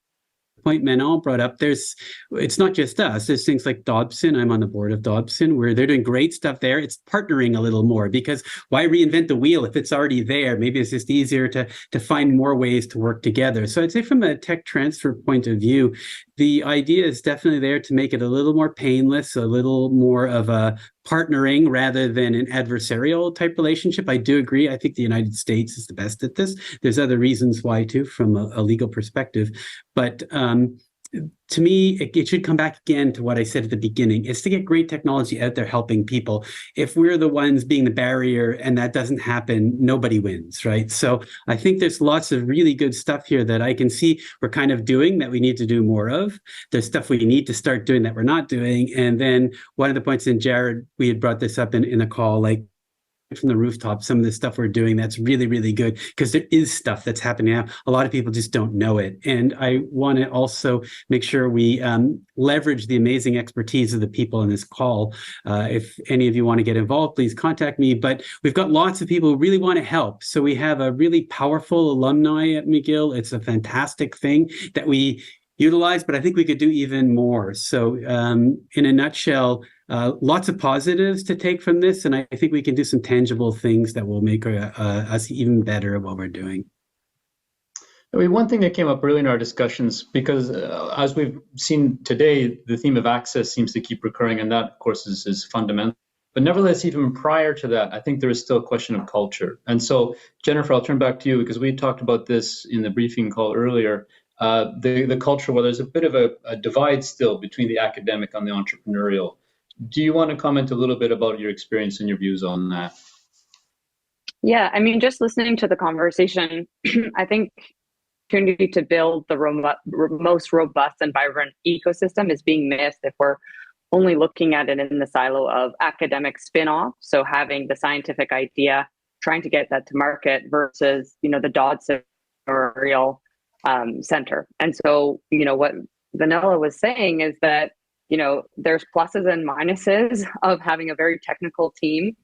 Point Manon brought up, it's not just us. There's things like Dobson. I'm on the board of Dobson, where they're doing great stuff there. It's partnering a little more, because why reinvent the wheel if it's already there? Maybe it's just easier to find more ways to work together. So I'd say from a tech transfer point of view, the idea is definitely there to make it a little more painless, a little more of a partnering rather than an adversarial type relationship. I do agree. I think the United States is the best at this. There's other reasons why too, from a legal perspective. But to me, it should come back again to what I said at the beginning. It's to get great technology out there helping people. If we're the ones being the barrier and that doesn't happen, nobody wins, right? So I think there's lots of really good stuff here that I can see we're kind of doing that we need to do more of. There's stuff we need to start doing that we're not doing. And then one of the points in Jared, we had brought this up in a call, like, from the rooftop, some of the stuff we're doing that's really, really good, because there is stuff that's happening now. A lot of people just don't know it. And I want to also make sure we leverage the amazing expertise of the people in this call. If any of you want to get involved, please contact me. But we've got lots of people who really want to help. So we have a really powerful alumni at McGill. It's a fantastic thing that we utilize, but I think we could do even more. So in a nutshell, lots of positives to take from this, and I think we can do some tangible things that will make us even better at what we're doing. I mean, one thing that came up early in our discussions, because as we've seen today, the theme of access seems to keep recurring, and that, of course, is fundamental. But nevertheless, even prior to that, I think there is still a question of culture. And so, Jennifer, I'll turn back to you, because we talked about this in the briefing call earlier. The culture, where there's a bit of a divide still between the academic and the entrepreneurial. Do you want to comment a little bit about your experience and your views on that? Yeah, I mean, just listening to the conversation, I think the opportunity to build the most robust and vibrant ecosystem is being missed if we're only looking at it in the silo of academic spin-off. So having the scientific idea, trying to get that to market versus, the Dodson or real center. And so, what Vanilla was saying is that, there's pluses and minuses of having a very technical team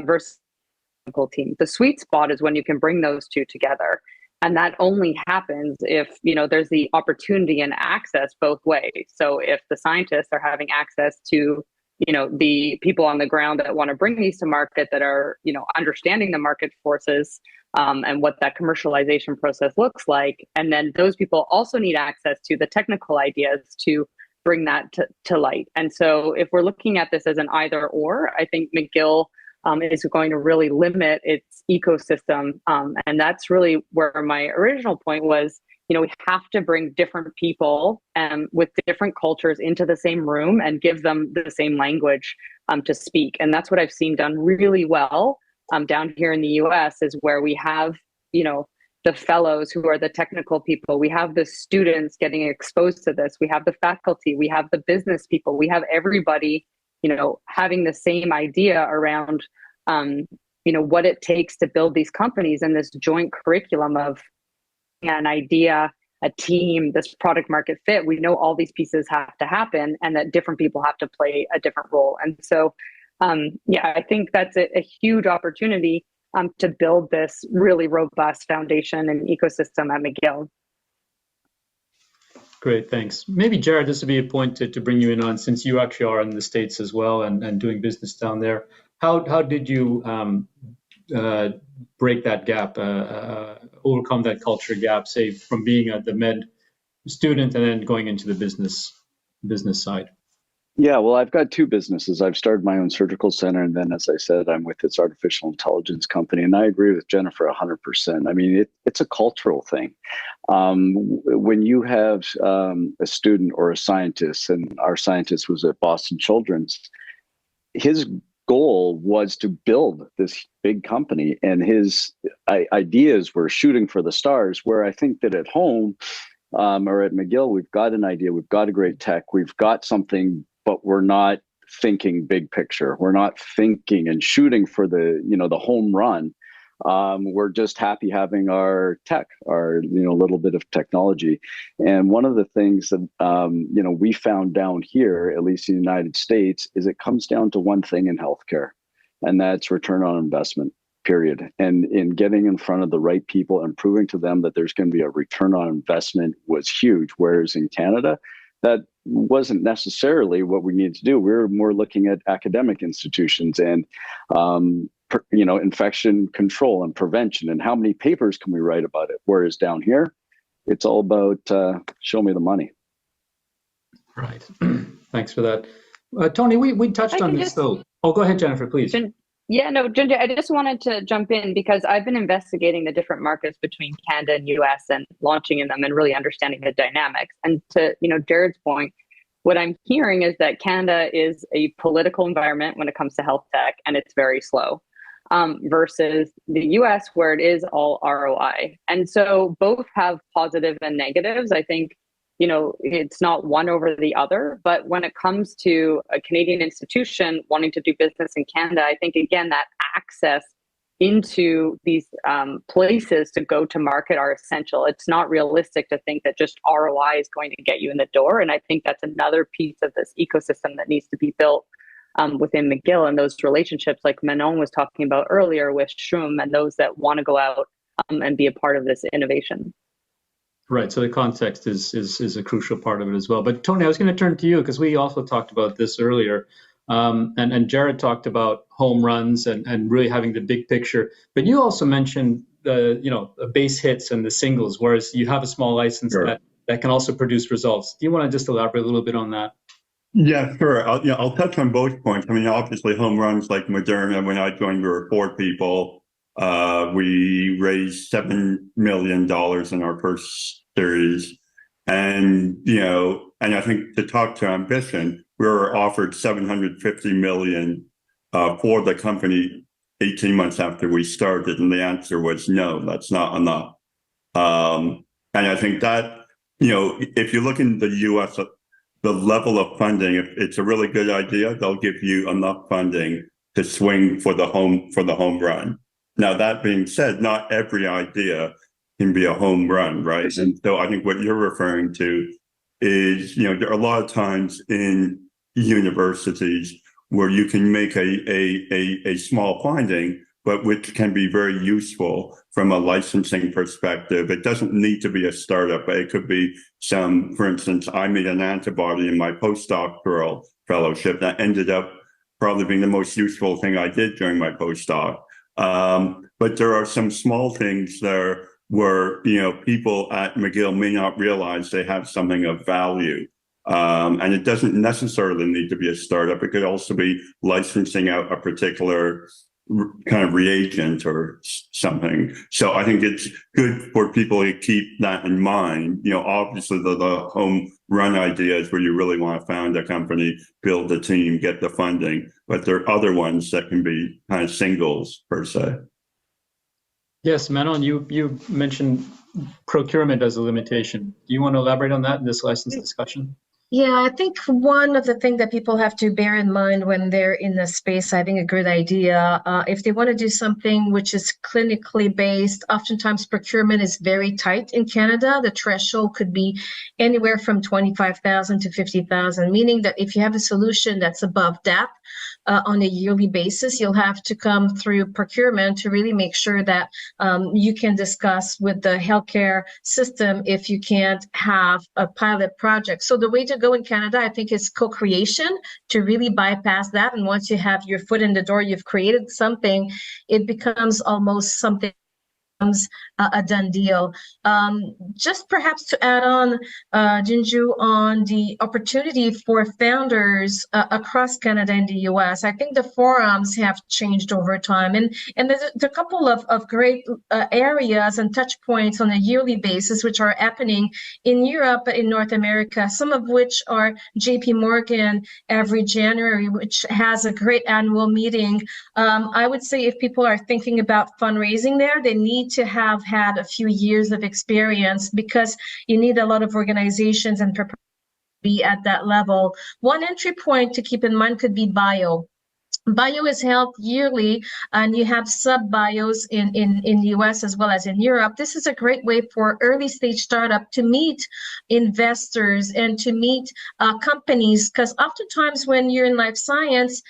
versus a technical team. The sweet spot is when you can bring those two together. And that only happens if, there's the opportunity and access both ways. So if the scientists are having access to, the people on the ground that want to bring these to market, that are, understanding the market forces and what that commercialization process looks like. And then those people also need access to the technical ideas to bring that to light. And so if we're looking at this as an either or, I think McGill is going to really limit its ecosystem. And that's really where my original point was, we have to bring different people with different cultures into the same room and give them the same language to speak. And that's what I've seen done really well down here in the US, is where we have, the fellows who are the technical people. We have the students getting exposed to this. We have the faculty. We have the business people. We have everybody, having the same idea around, what it takes to build these companies, and this joint curriculum of an idea, a team, this product market fit. We know all these pieces have to happen, and that different people have to play a different role. And so, I think that's a huge opportunity to build this really robust foundation and ecosystem at McGill. Great, thanks. Maybe, Jared, this would be a point to bring you in on, since you actually are in the States as well and doing business down there. How did you break that gap, overcome that culture gap, say, from being the med student and then going into the business side? Yeah, well, I've got two businesses. I've started my own surgical center, and then, as I said, I'm with this artificial intelligence company. And I agree with Jennifer 100%. I mean, it's a cultural thing. When you have a student or a scientist, and our scientist was at Boston Children's, his goal was to build this big company, and his ideas were shooting for the stars, where I think that at home or at McGill, we've got an idea, we've got a great tech, we've got something, but we're not thinking big picture. We're not thinking and shooting for the, the home run. We're just happy having our tech, our, little bit of technology. And one of the things that, we found down here, at least in the United States, is it comes down to one thing in healthcare, and that's return on investment, period. And in getting in front of the right people and proving to them that there's going to be a return on investment was huge. Whereas in Canada, that wasn't necessarily what we needed to do. We were more looking at academic institutions and, infection control and prevention, and how many papers can we write about it? Whereas down here, it's all about show me the money. Right. Thanks for that. Tony, we touched on this though. Oh, go ahead, Jennifer, please. Yeah, no, Ginger, I just wanted to jump in because I've been investigating the different markets between Canada and US and launching in them and really understanding the dynamics. And to, Jared's point, what I'm hearing is that Canada is a political environment when it comes to health tech, and it's very slow, versus the US where it is all ROI. And so both have positive and negatives. I think it's not one over the other, but when it comes to a Canadian institution wanting to do business in Canada, I think, again, that access into these places to go to market are essential. It's not realistic to think that just ROI is going to get you in the door. And I think that's another piece of this ecosystem that needs to be built within McGill, and those relationships like Manon was talking about earlier with Shroom and those that want to go out and be a part of this innovation. Right. So the context is a crucial part of it as well. But Tony, I was going to turn to you because we also talked about this earlier. And Jared talked about home runs and really having the big picture. But you also mentioned the base hits and the singles, whereas you have a small license Sure. that can also produce results. Do you want to just elaborate a little bit on that? Yeah, sure. I'll touch on both points. I mean, obviously, home runs like Moderna. When I joined, we were 4 people. We raised $7 million in our first series. And, and I think to talk to ambition, we were offered $750 million for the company 18 months after we started. And the answer was no, that's not enough. And I think that, if you look in the US, the level of funding, if it's a really good idea, they'll give you enough funding to swing for the home run. Now, that being said, not every idea can be a home run, right? And so I think what you're referring to is, there are a lot of times in universities where you can make a small finding, but which can be very useful from a licensing perspective. It doesn't need to be a startup, but it could be for instance, I made an antibody in my postdoctoral fellowship that ended up probably being the most useful thing I did during my postdoc. But there are some small things there where, people at McGill may not realize they have something of value. And it doesn't necessarily need to be a startup. It could also be licensing out a particular kind of reagent or something. So I think it's good for people to keep that in mind. Obviously the home run idea is where you really want to found a company, build a team, get the funding, but there are other ones that can be kind of singles per se. Yes, Manon, you mentioned procurement as a limitation. Do you want to elaborate on that in this license discussion? Yeah, I think one of the things that people have to bear in mind when they're in the space having a good idea, if they want to do something which is clinically based, oftentimes procurement is very tight in Canada. The threshold could be anywhere from 25,000 to 50,000, meaning that if you have a solution that's above that, on a yearly basis, you'll have to come through procurement to really make sure that you can discuss with the healthcare system if you can't have a pilot project. So the way to go in Canada, I think, is co-creation to really bypass that. And once you have your foot in the door, you've created something, it becomes almost something a done deal. Just perhaps to add on, Jinju, on the opportunity for founders across Canada and the US, I think the forums have changed over time. And there's a couple of great areas and touch points on a yearly basis, which are happening in Europe, in North America, some of which are JP Morgan every January, which has a great annual meeting. I would say if people are thinking about fundraising there, they need to have had a few years of experience because you need a lot of organizations and be at that level. One entry point to keep in mind could be bio. Bio is held yearly, and you have sub-bios in the US as well as in Europe. This is a great way for early stage startup to meet investors and to meet companies, because oftentimes when you're in life science,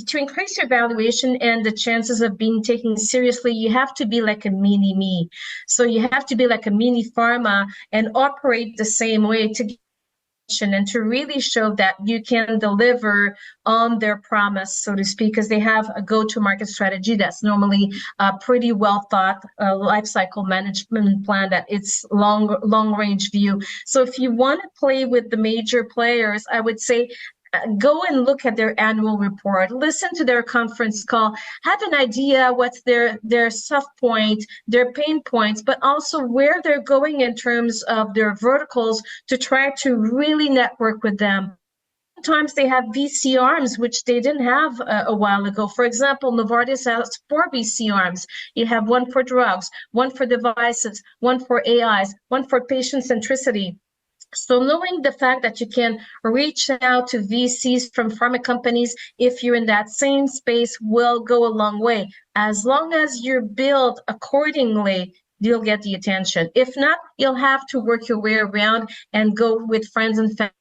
to increase your valuation and the chances of being taken seriously, you have to be like a mini me. So you have to be like a mini pharma and operate the same way to get and to really show that you can deliver on their promise, so to speak, because they have a go-to-market strategy that's normally pretty well thought, life cycle management plan that it's long range view. So if you want to play with the major players, I would say go and look at their annual report, listen to their conference call, have an idea what's their soft point, their pain points, but also where they're going in terms of their verticals to try to really network with them. Sometimes they have VC arms, which they didn't have a while ago. For example, Novartis has 4 VC arms. You have one for drugs, one for devices, one for AIs, one for patient centricity. So knowing the fact that you can reach out to VCs from pharma companies if you're in that same space will go a long way. As long as you're built accordingly, you'll get the attention. If not, you'll have to work your way around and go with friends and family.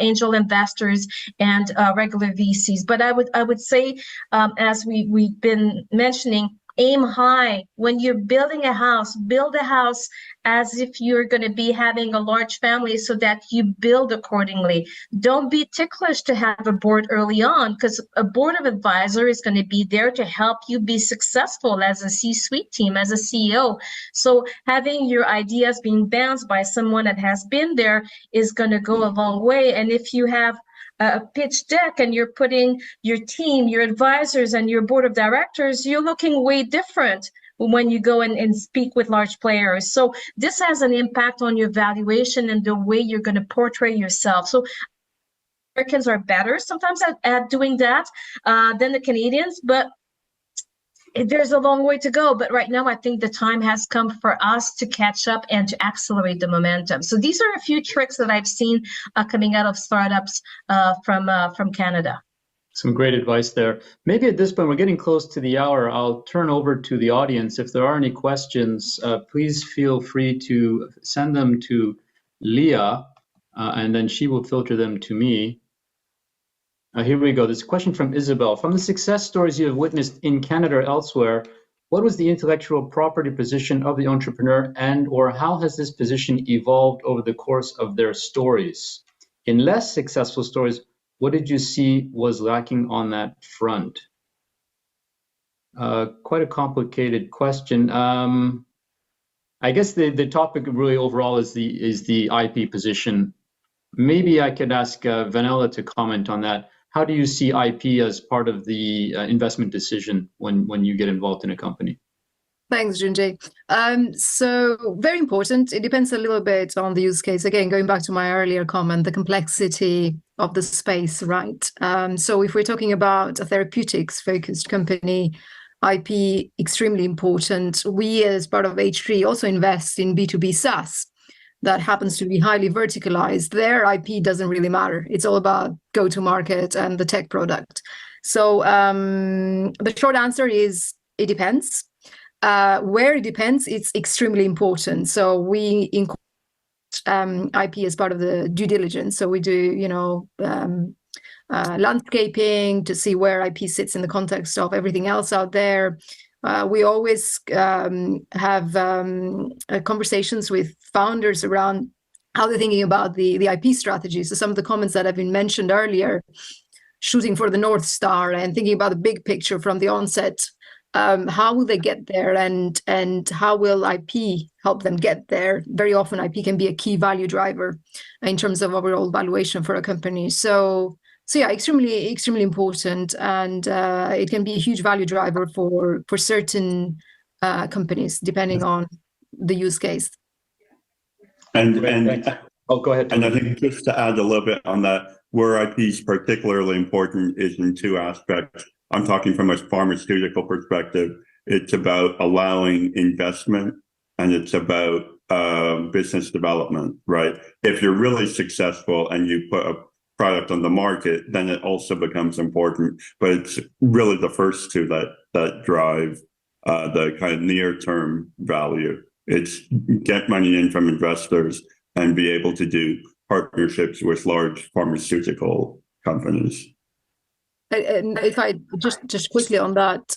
Angel investors and regular VCs. But I would say, as we've been mentioning, aim high. When you're building a house, build a house as if you're going to be having a large family so that you build accordingly. Don't be ticklish to have a board early on, because a board of advisors is going to be there to help you be successful as a C-suite team, as a CEO. So having your ideas being bounced by someone that has been there is going to go a long way. And if you have a pitch deck and you're putting your team, your advisors, and your board of directors, you're looking way different when you go and speak with large players. So this has an impact on your valuation and the way you're going to portray yourself. So Americans are better sometimes at doing that than the Canadians, but there's a long way to go. But right now, I think the time has come for us to catch up and to accelerate the momentum. So these are a few tricks that I've seen coming out of startups from Canada. Some great advice there. Maybe at this point, we're getting close to the hour. I'll turn over to the audience. If there are any questions, please feel free to send them to Leah, and then she will filter them to me. Here we go. This question from Isabel. From the success stories you have witnessed in Canada or elsewhere, what was the intellectual property position of the entrepreneur, and or how has this position evolved over the course of their stories? In less successful stories, what did you see was lacking on that front? Quite a complicated question. I guess the topic really overall is the IP position. Maybe I could ask Vanilla to comment on that. How do you see IP as part of the investment decision when you get involved in a company? Thanks, Junjay. So very important. It depends a little bit on the use case. Again, going back to my earlier comment, the complexity of the space, right? So if we're talking about a therapeutics-focused company, IP extremely important. We, as part of H3, also invest in B2B SaaS that happens to be highly verticalized. Their IP doesn't really matter. It's all about go-to-market and the tech product. So the short answer is it depends. Where it depends, it's extremely important. So we include IP as part of the due diligence. So we do, landscaping to see where IP sits in the context of everything else out there. We always have conversations with founders around how they're thinking about the IP strategy. So some of the comments that have been mentioned earlier, shooting for the North Star and thinking about the big picture from the onset. How will they get there, and how will IP help them get there? Very often IP can be a key value driver in terms of overall valuation for a company. So yeah, extremely important, and it can be a huge value driver for certain companies depending on the use case. And oh, go ahead. And I think just to add a little bit on that, where IP is particularly important is in two aspects. I'm talking from a pharmaceutical perspective. It's about allowing investment, and it's about business development, right? If you're really successful and you put a product on the market, then it also becomes important. But it's really the first two that drive the kind of near-term value. It's get money in from investors and be able to do partnerships with large pharmaceutical companies. And if I just quickly on that,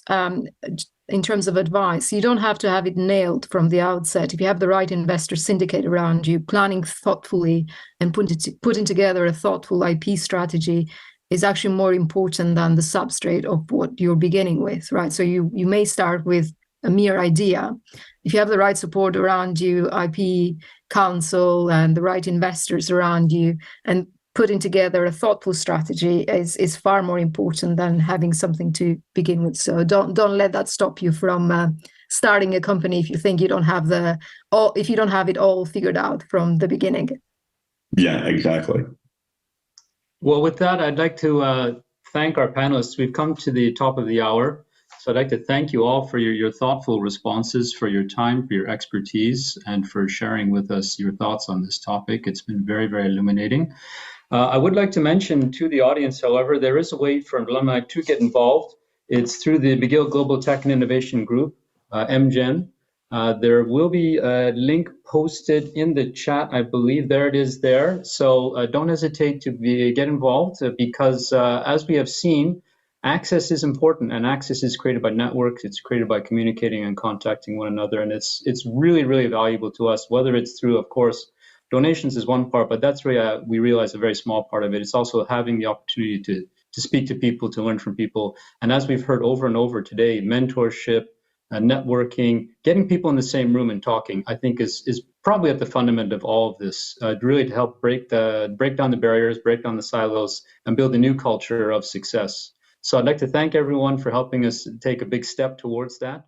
in terms of advice, you don't have to have it nailed from the outset. If you have the right investor syndicate around you, planning thoughtfully and putting together a thoughtful IP strategy is actually more important than the substrate of what you're beginning with, right? So you may start with a mere idea. If you have the right support around you, IP counsel and the right investors around you, and putting together a thoughtful strategy is far more important than having something to begin with. So don't let that stop you from starting a company if you think you don't have if you don't have it all figured out from the beginning. Yeah, exactly. Well, with that, I'd like to thank our panelists. We've come to the top of the hour. So I'd like to thank you all for your thoughtful responses, for your time, for your expertise, and for sharing with us your thoughts on this topic. It's been very, very illuminating. I would like to mention to the audience, however, there is a way for alumni to get involved. It's through the McGill Global Tech and Innovation Group, MGen. There will be a link posted in the chat. I believe there it is there. So don't hesitate to get involved because as we have seen, access is important, and access is created by networks. It's created by communicating and contacting one another, and it's really, really valuable to us, whether it's through, of course, donations is one part, but that's really, we realize, a very small part of it. It's also having the opportunity to speak to people, to learn from people. And as we've heard over and over today, mentorship, networking, getting people in the same room and talking, I think is probably at the fundament of all of this, really to help break down the barriers, break down the silos, and build a new culture of success. So I'd like to thank everyone for helping us take a big step towards that.